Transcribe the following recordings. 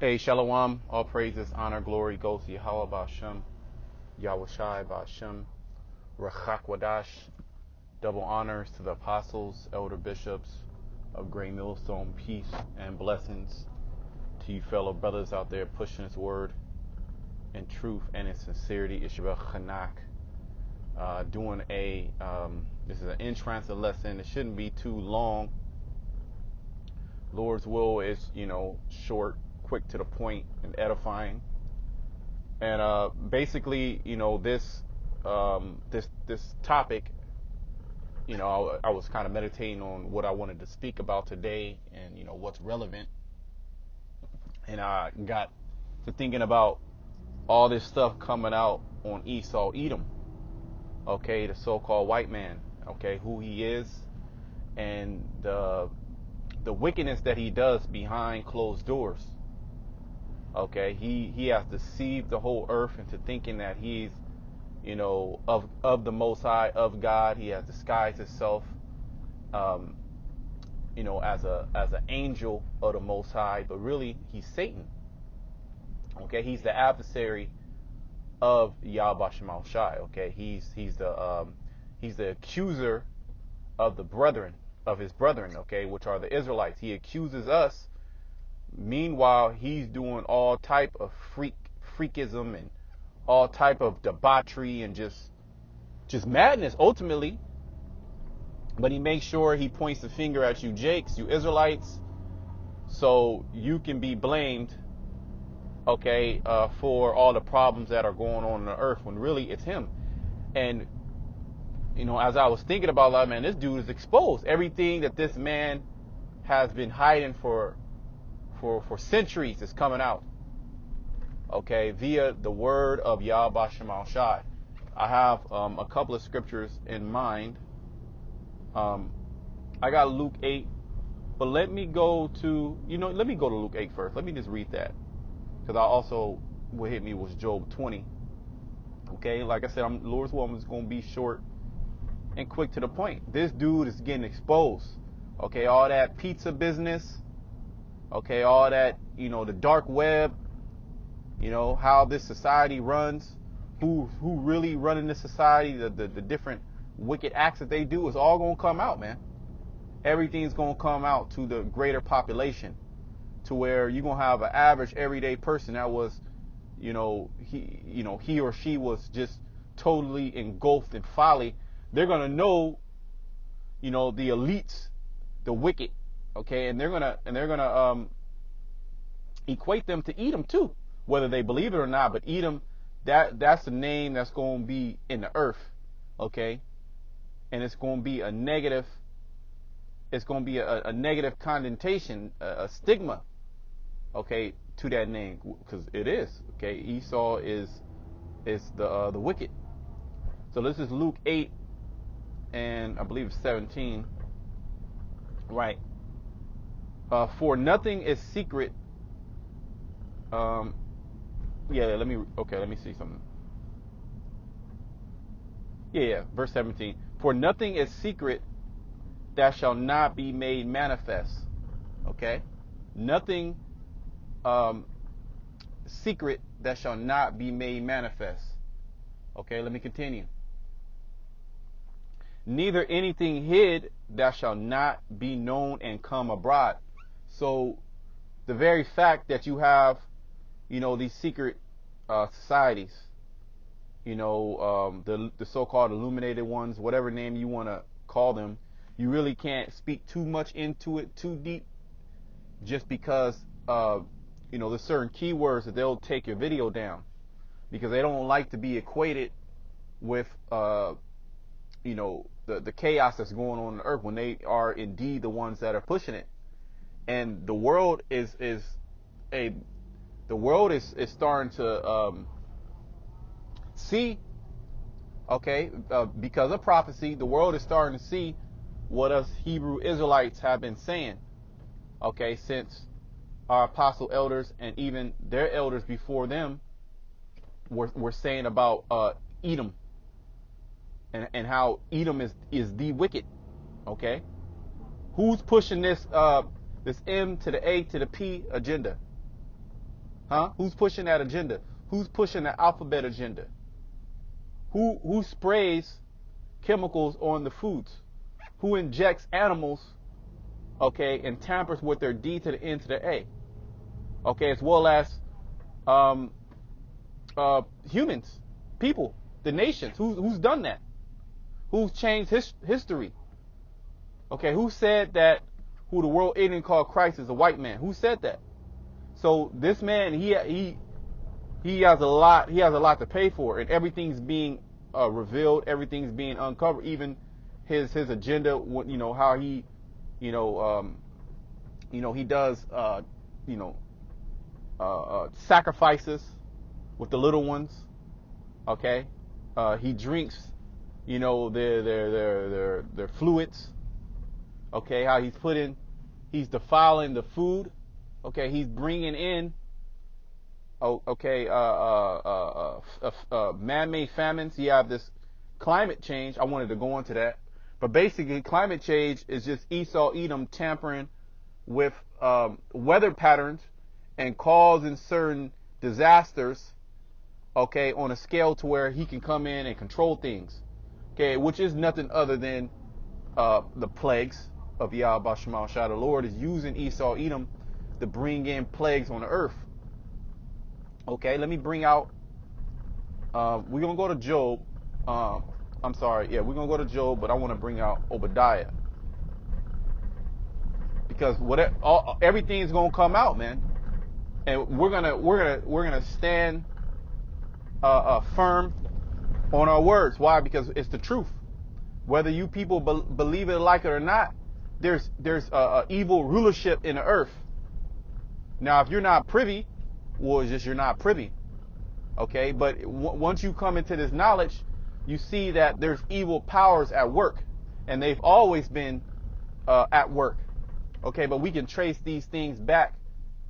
Hey, Shalom, all praises, honor, glory goes to Yahweh Ba'Shem, Yahweh Shai Ba'Shem, Rachak Wadash. Double honors to the apostles, elder bishops of Great Millstone. Peace and blessings to you fellow brothers out there pushing His word in truth and in sincerity. Yeshua Chanak. This is an in-transit lesson. It shouldn't be too long. Lord's will is, short, quick to the point, and edifying. And basically, this topic, I was kind of meditating on what I wanted to speak about today, and what's relevant. And I got to thinking about all this stuff coming out on Esau, Edom. Okay, the so-called white man. Okay, who he is, and the wickedness that he does behind closed doors. Okay, he has deceived the whole earth into thinking that he's, of the Most High, of God. He has disguised himself, as an angel of the Most High, but really he's Satan. Okay, he's the adversary of Yahweh Shema Shai. Okay, he's the accuser of the brethren, of his brethren, okay, which are the Israelites. He accuses us. Meanwhile, he's doing all type of freakism and all type of debauchery and just madness ultimately. But he makes sure he points the finger at you Jakes, you Israelites, so you can be blamed, okay, for all the problems that are going on the earth, when really it's him. And as I was thinking about that, man, this dude is exposed. Everything that this man has been hiding for centuries is coming out. Okay, via the word of Yahweh Shema Shai. I have a couple of scriptures in mind. I got Luke 8, but let me go to Luke 8 first. Let me just read that, because what hit me was Job 20. Okay, like I said, Lord's will is going to be short and quick to the point. This dude is getting exposed. Okay, all that pizza business. Okay, all that, the dark web. How this society runs. Who really running this society? The different wicked acts that they do is all going to come out, man. Everything's going to come out to the greater population, to where you're going to have an average everyday person that was, he or she was just totally engulfed in folly. They're going to know, the elites, the wicked, okay, and they're gonna equate them to Edom too, whether they believe it or not. But Edom, that's the name that's going to be in the earth, okay, and it's going to be a negative. It's going to be a negative connotation, a stigma, okay, to that name, because it is, okay. Esau is the wicked. So this is Luke 8. And I believe it's 17, right? For nothing is secret. Let me see something. Verse 17. For nothing is secret that shall not be made manifest. Okay, nothing secret that shall not be made manifest. Okay, let me continue. Neither anything hid that shall not be known and come abroad. So the very fact that you have, these secret societies, the so-called illuminated ones, whatever name you want to call them, you really can't speak too much into it, too deep, just because, there's certain keywords that they'll take your video down, because they don't like to be equated with, the chaos that's going on the earth, when they are indeed the ones that are pushing it. And the world is starting to see, okay, because of prophecy, the world is starting to see what us Hebrew Israelites have been saying, okay, since our apostle elders and even their elders before them were saying about Edom. And how Edom is the wicked, okay? Who's pushing this M to the A to the P agenda? Huh? Who's pushing that agenda? Who's pushing the alphabet agenda? Who sprays chemicals on the foods? Who injects animals, okay, and tampers with their D to the N to the A? Okay, as well as um, humans, people, the nations. Who's done that? Who's changed history? Okay, who said that who the world alien called Christ is a white man? Who said that? So this man, he has a lot. He has a lot to pay for, and everything's being revealed. Everything's being uncovered. Even his agenda. You know how he, he does sacrifices with the little ones. Okay, he drinks, their fluids. Okay, how he's defiling the food. Okay, he's bringing in, man-made famines. You have this climate change. I wanted to go into that, but basically, climate change is just Esau, Edom tampering with weather patterns and causing certain disasters. Okay, on a scale to where he can come in and control things. Okay, which is nothing other than the plagues of Yahweh Shema Shah. The Lord is using Esau, Edom to bring in plagues on the earth. Okay, let me bring out. We're gonna go to Job. I'm sorry. Yeah, we're gonna go to Job, but I want to bring out Obadiah because everything's gonna come out, man, and we're gonna stand firm on our words. Why? Because it's the truth. Whether you people believe it, like it or not, there's evil rulership in the earth. Now, if you're not privy, well, it's just you're not privy. Okay, but once you come into this knowledge, you see that there's evil powers at work, and they've always been at work. Okay, but we can trace these things back.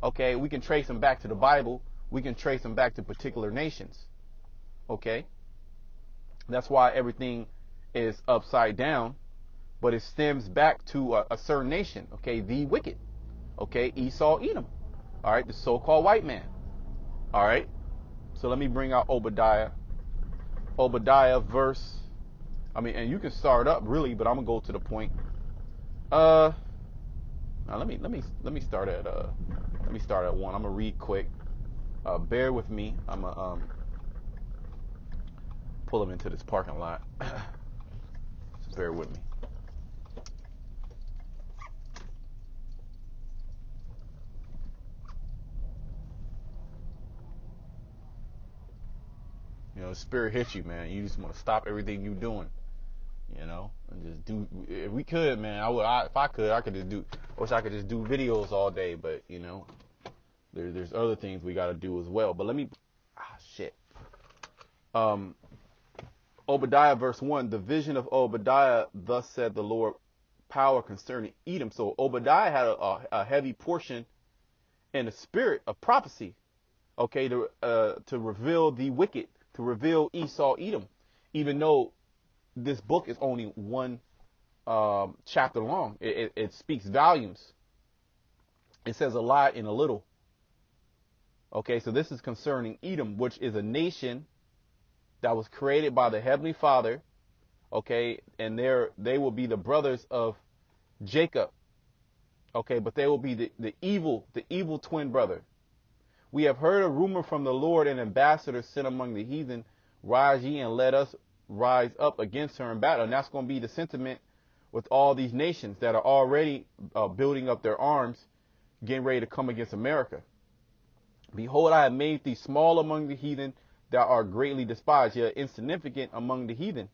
Okay, we can trace them back to the Bible. We can trace them back to particular nations. Okay, that's why everything is upside down, but it stems back to a certain nation. Okay, the wicked. Okay, Esau, Edom. All right, the so-called white man. All right, so let me bring out Obadiah. Obadiah and you can start up really, but I'm gonna go to the point. Now let me start at 1. I'm gonna read quick. Bear with me. I'm gonna pull them into this parking lot. Just bear with me. The spirit hits you, man. You just want to stop everything you're doing, and just do. If we could, man, if I could, I could just do. Wish I could just do videos all day, but there's other things we got to do as well. But let me, shit. Obadiah verse 1, the vision of Obadiah, thus said the Lord, power concerning Edom. So Obadiah had a heavy portion in the spirit of prophecy, okay, to reveal the wicked, to reveal Esau, Edom, even though this book is only one chapter long. It speaks volumes. It says a lot in a little. Okay, so this is concerning Edom, which is a nation that was created by the Heavenly Father. Okay, and they will be the brothers of Jacob. Okay, but they will be the evil twin brother. We have heard a rumor from the Lord, an ambassador sent among the heathen. Rise ye and let us rise up against her in battle. And that's going to be the sentiment with all these nations that are already building up their arms, getting ready to come against America. Behold, I have made thee small among the heathen, that are greatly despised. You're insignificant among the heathen.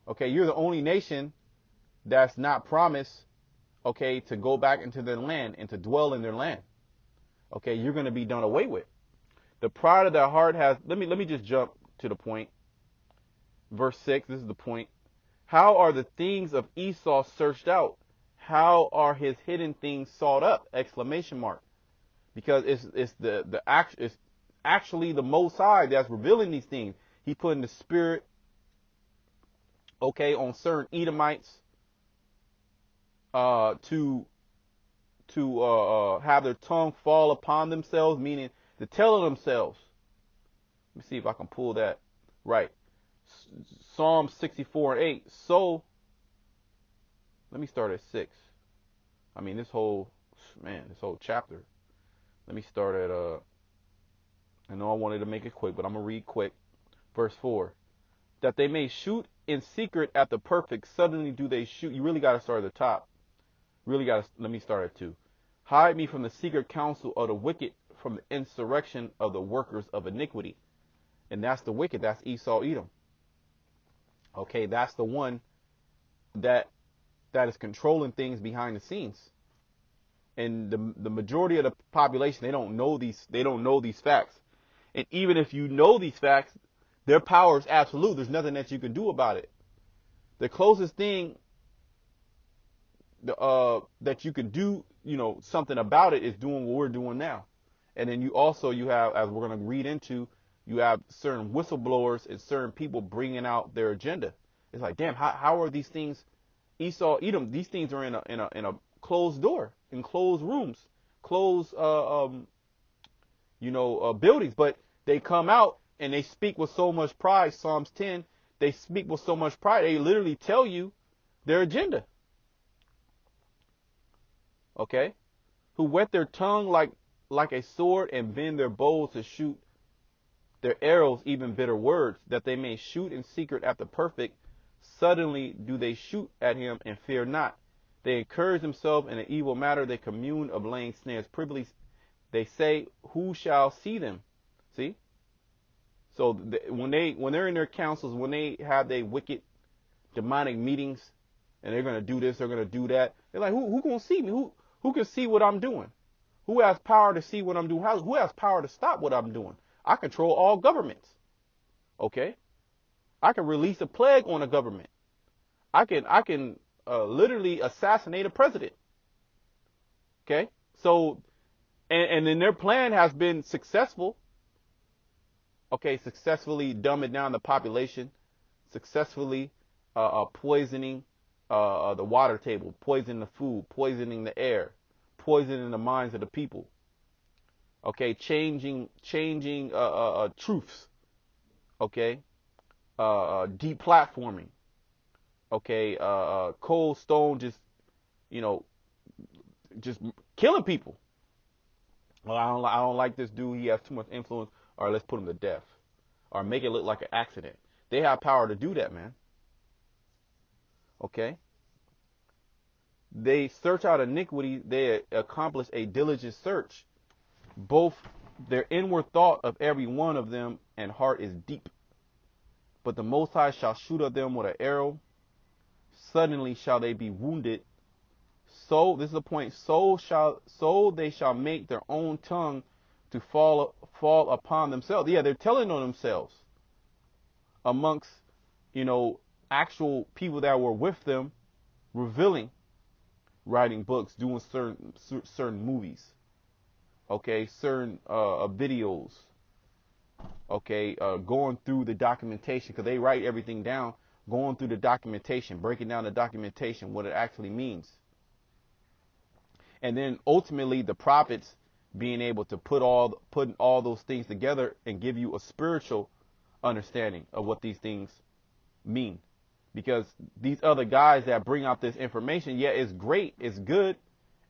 Okay, you're the only nation that's not promised, okay, to go back into their land and to dwell in their land. Okay, you're going to be done away with. The pride of their heart has, let me just jump to the point. Verse 6, this is the point. How are the things of Esau searched out? How are his hidden things sought up? Exclamation mark. Because it's actually the Most High that's revealing these things. He putting the spirit, okay, on certain Edomites to have their tongue fall upon themselves, meaning to tell of themselves. Let me see if I can pull that right. Psalm 64 and 8. So, let me start at 6. I mean, this whole chapter. Let me start at, I know I wanted to make it quick, but I'm going to read quick. Verse 4. That they may shoot in secret at the perfect, suddenly do they shoot. You really got to start at the top. Really got to, let me start at 2. Hide me from the secret counsel of the wicked, from the insurrection of the workers of iniquity. And that's the wicked. That's Esau, Edom. Okay, that's the one that is controlling things behind the scenes. And the majority of the population, they don't know these facts. And even if you know these facts, their power is absolute. There's nothing that you can do about it. The closest thing that you can do, something about it is doing what we're doing now. And then you have, as we're going to read into, you have certain whistleblowers and certain people bringing out their agenda. It's like, damn, how are these things, Esau, Edom? These things are in a closed door, in closed rooms, closed, buildings. But they come out and they speak with so much pride. Psalms 10, they speak with so much pride. They literally tell you their agenda. Okay, who whet their tongue like a sword and bend their bows to shoot their arrows, even bitter words, that they may shoot in secret at the perfect. Suddenly do they shoot at him and fear not. They encourage themselves in an evil matter. They commune of laying snares privily. They say, who shall see them? See? So when they're in their councils, when they have their wicked, demonic meetings, and they're going to do this, they're going to do that, they're like, who going to see me? Who can see what I'm doing? Who has power to see what I'm doing? Who has power to stop what I'm doing? I control all governments. Okay? I can release a plague on a government. I can literally assassinate a president. Okay? So, and then their plan has been successful. Okay, successfully dumbing down the population, successfully poisoning the water table, poisoning the food, poisoning the air, poisoning the minds of the people. Okay, changing truths. Okay, deplatforming. Okay, Cold Stone just killing people. Well, I don't like this dude. He has too much influence. All right, let's put him to death, or make it look like an accident. They have power to do that, man. Okay. They search out iniquity. They accomplish a diligent search. Both their inward thought of every one of them and heart is deep. But the Most High shall shoot at them with an arrow. Suddenly shall they be wounded. So, this is the point, so they shall make their own tongue to fall upon themselves. Yeah, they're telling on themselves amongst, actual people that were with them, revealing, writing books, doing certain movies, okay, certain videos, okay, going through the documentation, because they write everything down, going through the documentation, breaking down the documentation, what it actually means. And then ultimately the prophets being able to put all those things together and give you a spiritual understanding of what these things mean. Because these other guys that bring out this information, yeah, it's great, it's good,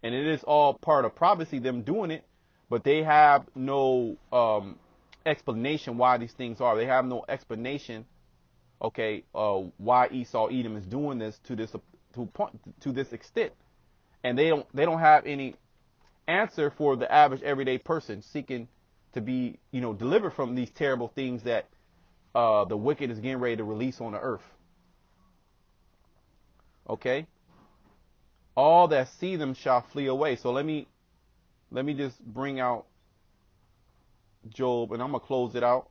and it is all part of prophecy, them doing it, but they have no explanation why these things are. They have no explanation, okay, why Esau Edom is doing this to this extent. And they don't have any answer for the average everyday person seeking to be, delivered from these terrible things that the wicked is getting ready to release on the earth. Okay? All that see them shall flee away. So let me just bring out Job, and I'm gonna close it out.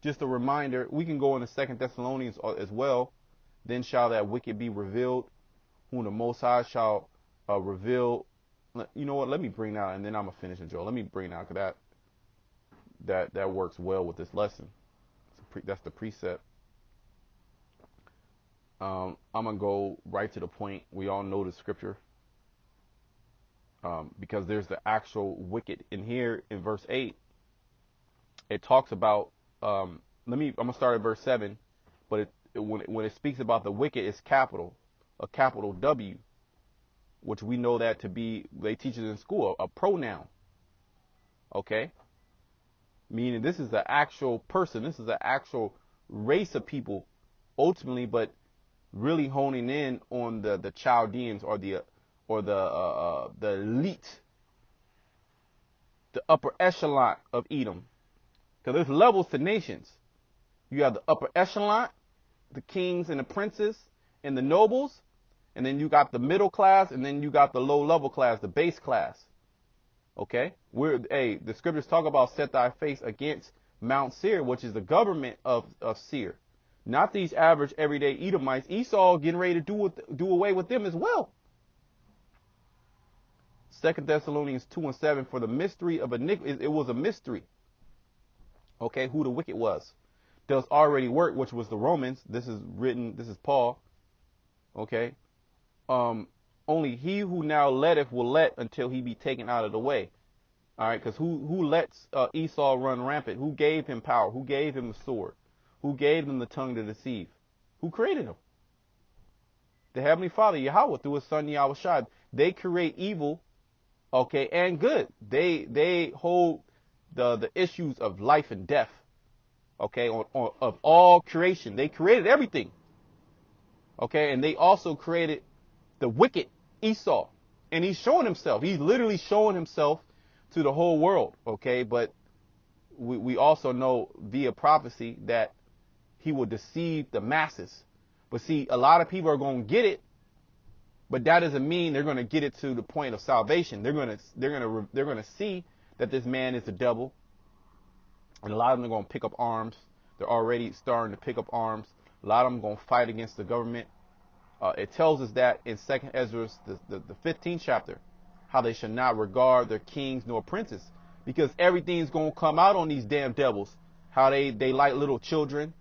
Just a reminder, we can go into 2 Thessalonians as well. Then shall that wicked be revealed, whom the Most High shall reveal. You know what? Let me bring that, and then I'm gonna finish it, Joel. Let me bring that, because that works well with this lesson. That's the precept. I'm gonna go right to the point. We all know the scripture. because there's the actual wicked in here in verse 8. It talks about, I'm gonna start at verse 7, but when it speaks about the wicked, it's capital, a capital W, which we know that to be, they teach it in school, a pronoun. Okay? Meaning this is the actual person, this is the actual race of people ultimately, but really honing in on the Chaldeans or the elite, the upper echelon of Edom. Because there's levels to nations. You have the upper echelon, the kings and the princes and the nobles, and then you got the middle class, and then you got the low level class, the base class. Okay? The scriptures talk about set thy face against Mount Seir, which is the government of Seir. Not these average everyday Edomites. Esau getting ready to do away with them as well. 2 Thessalonians 2:7, for the mystery of iniquity, it was a mystery. Okay, who the wicked was. Does already work, which was the Romans. This is Paul. Okay. Only he who now letteth will let until he be taken out of the way. All right, because who lets Esau run rampant? Who gave him power? Who gave him the sword? Who gave him the tongue to deceive? Who created him? The Heavenly Father, Yahweh, through his son Yahushua. They create evil, okay, and good. They hold the issues of life and death, okay, of all creation. They created everything, okay, and they also created the wicked Esau, and he's showing himself. He's literally showing himself to the whole world, okay. But we also know via prophecy that he will deceive the masses. But see, a lot of people are going to get it, but that doesn't mean they're going to get it to the point of salvation. They're going to see that this man is the devil, and a lot of them are going to pick up arms. They're already starting to pick up arms. A lot of them are going to fight against the government. It tells us that in 2nd Ezra, the 15th chapter, how they should not regard their kings nor princes, because everything's going to come out on these damn devils. How they like little children,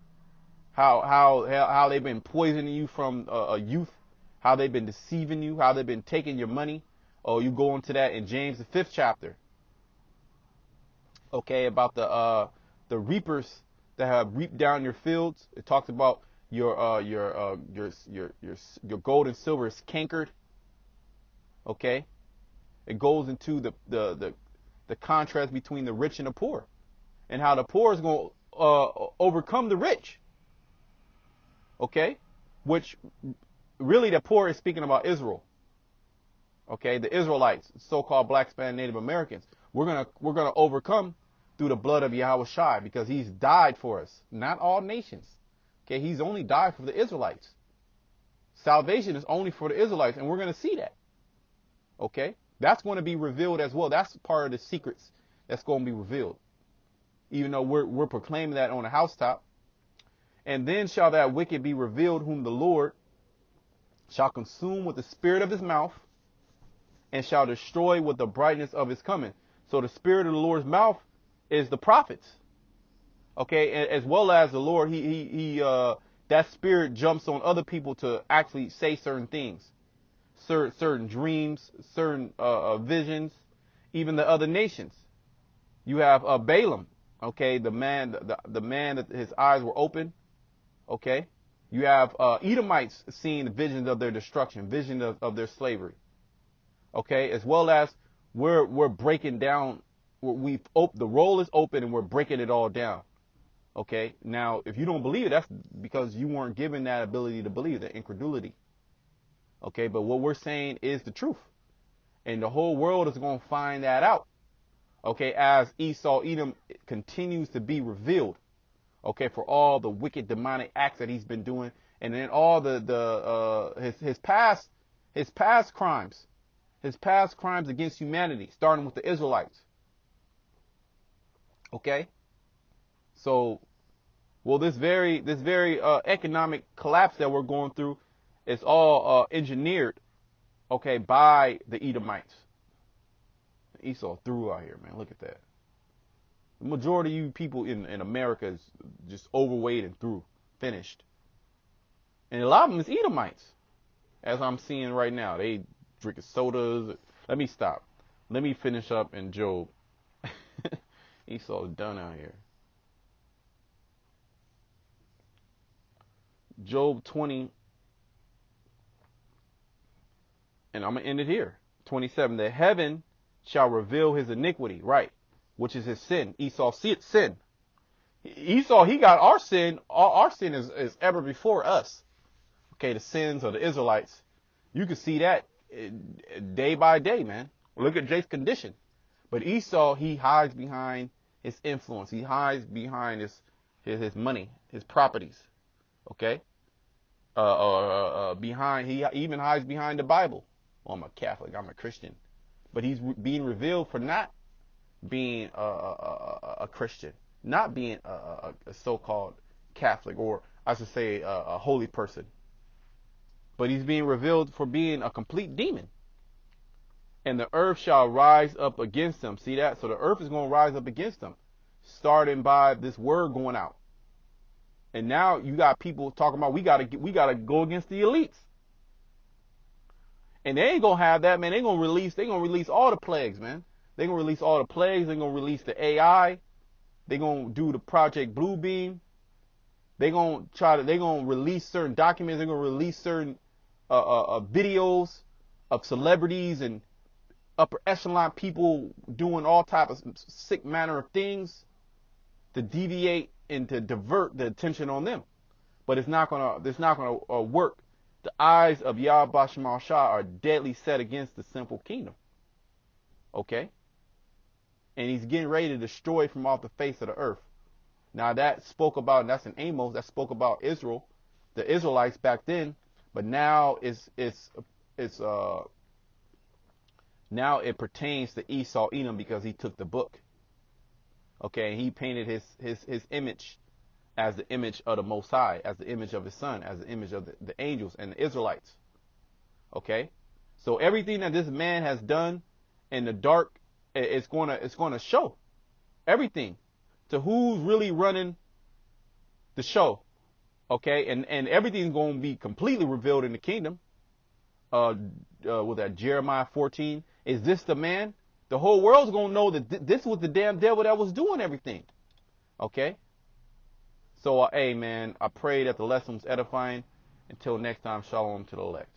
how they've been poisoning you from a youth, how they've been deceiving you, how they've been taking your money. Oh, you go into that in James the 5th chapter. Okay, about the reapers that have reaped down your fields. It talks about your gold and silver is cankered. Okay, it goes into the contrast between the rich and the poor, and how the poor is going to overcome the rich. Okay, which really the poor is speaking about Israel. Okay, the Israelites, so-called black, Spanish, Native Americans. We're gonna overcome through the blood of Yahushua, because he's died for us, not all nations. Okay, he's only died for the Israelites. Salvation is only for the Israelites, and we're going to see that. Okay, that's going to be revealed as well. That's part of the secrets that's going to be revealed, even though we're proclaiming that on the housetop. And then shall that wicked be revealed, whom the Lord shall consume with the spirit of his mouth, and shall destroy with the brightness of his coming. So the spirit of the Lord's mouth is the prophets. Okay, as well as the Lord, that spirit jumps on other people to actually say certain things, certain dreams, certain visions, even the other nations. You have Balaam, okay, the man that his eyes were open, okay. You have Edomites seeing the visions of their destruction, vision of their slavery, okay, as well as we're breaking down. The roll is open and we're breaking it all down. Okay, now if you don't believe it, that's because you weren't given that ability to believe, the incredulity. Okay, but what we're saying is the truth, and the whole world is going to find that out. Okay, as Edom continues to be revealed. Okay, for all the wicked demonic acts that he's been doing, and then all his past crimes, against humanity, starting with the Israelites. Okay. So, well, this very economic collapse that we're going through is all engineered, okay, by the Edomites. Esau through out here, man. Look at that. The majority of you people in America is just overweight and through, finished. And a lot of them is Edomites, as I'm seeing right now. They drinking sodas. Let me stop. Let me finish up in Job. Esau's done out here. Job 20, and I'm going to end it here. 27. The heaven shall reveal his iniquity, right, which is his sin. Esau's sin. Esau, he got our sin. Our sin is ever before us. Okay, the sins of the Israelites. You can see that day by day, man. Look at Jake's condition. But Esau, he hides behind his influence. He hides behind his money, his properties. Okay? He even hides behind the Bible. Well, I'm a Catholic. I'm a Christian. But he's being revealed for not being a Christian, not being a so-called Catholic, or I should say a holy person. But he's being revealed for being a complete demon. And the earth shall rise up against him. See that? So the earth is going to rise up against him, starting by this word going out. And now you got people talking about we gotta go against the elites. And they ain't gonna have that, man. They gonna release all the plagues, man. They gonna release all the plagues. They gonna release the AI. They gonna do the Project Bluebeam. They gonna release certain documents. They're gonna release certain videos of celebrities and upper echelon people doing all type of sick manner of things to deviate and to divert the attention on them. But it's not gonna work. The eyes of Yahweh Shema Shah are deadly set against the sinful kingdom. Okay? And he's getting ready to destroy from off the face of the earth. Now that's in Amos, that spoke about Israel, the Israelites back then, but now now it pertains to Esau Edom because he took the book. Okay, and he painted his image as the image of the Most High, as the image of his son, as the image of the angels and the Israelites. Okay, so everything that this man has done in the dark, it's gonna show everything to who's really running the show. Okay, and everything's going to be completely revealed in the kingdom. With that Jeremiah 14, is this the man? The whole world's going to know that this was the damn devil that was doing everything. Okay? So, hey, man, I pray that the lesson was edifying. Until next time, shalom to the elect.